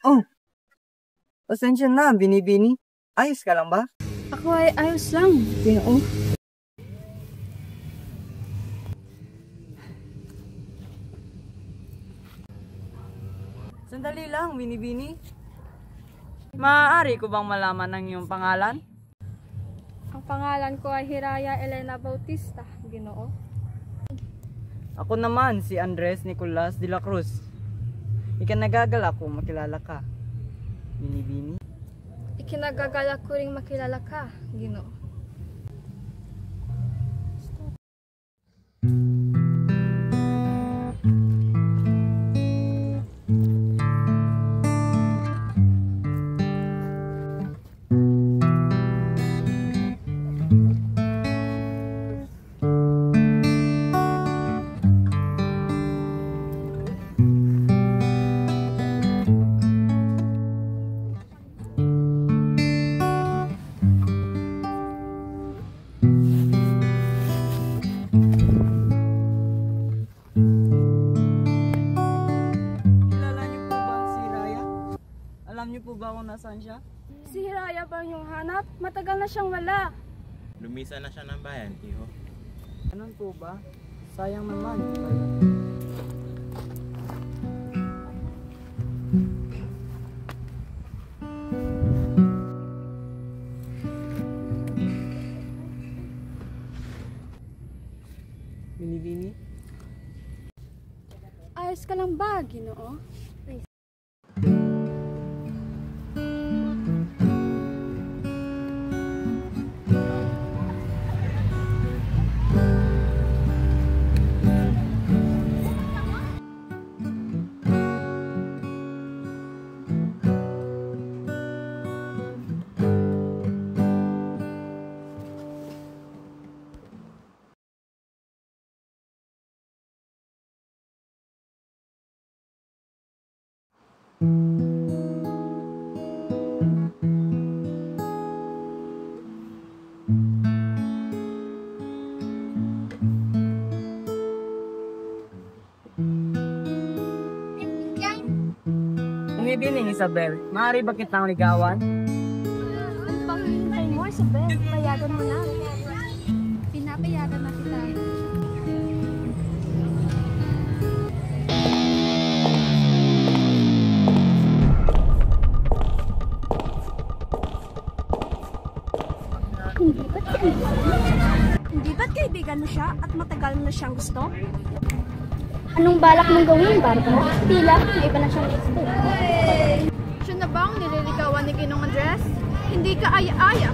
Oh, pasensya na, Binibini. Ayos ka lang ba? Ako ay ayos lang, Ginoo. Sandali lang, Binibini. Maaari ko bang malaman ang iyong pangalan? Ang pangalan ko ay Hiraya Elena Bautista, Ginoo. Ako naman si Andres Nicolas de la Cruz. Ikinagagalak ko makilala ka, Binibini. Ikinagagalak ko ring makilala ka, Ginoo. Alam niyo po ba kung nasaan siya? Si Hiraya ba yung hanap? Matagal na siyang wala. Lumisa na siya ng bayan, iho. Ganun po ba? Sayang naman. Binibini? Ayos ka lang ba, Ginoo? Binibining Isabel, maaari ba kitang ligawan? Ano bang hintay mo, Isabel? Payagan mo na. Pinapayagan na kita. Hindi ba't kaibigan mo siya at matagal mo na siyang gusto? Anong balak mong gawin, Barbara? Tila, may iba na siyang gusto. Siya na bang nililigawan ni Ginong Andres? Hindi ka aya-aya.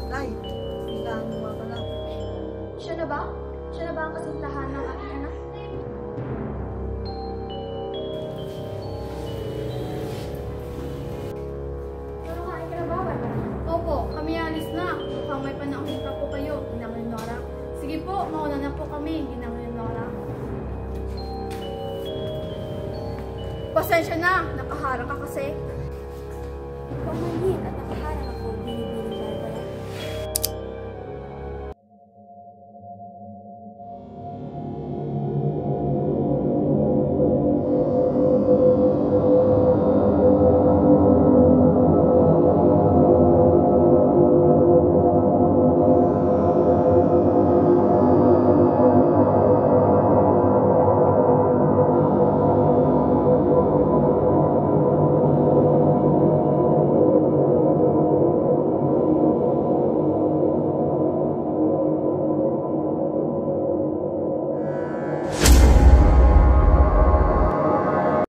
Nay, tindahan mo nga pala. Siya na ba? Siya na ba ang kasintahan ng aking anak? Pero kain ka na ba, Barbara? Opo, kami alis na. Mukhang may panahon pa po kayo, Ginang Leonora. Sige po, mauna na po kami, Ginang Leonora. Pasensya na, nakaharang ka kasi. Pumanhin at nakaharap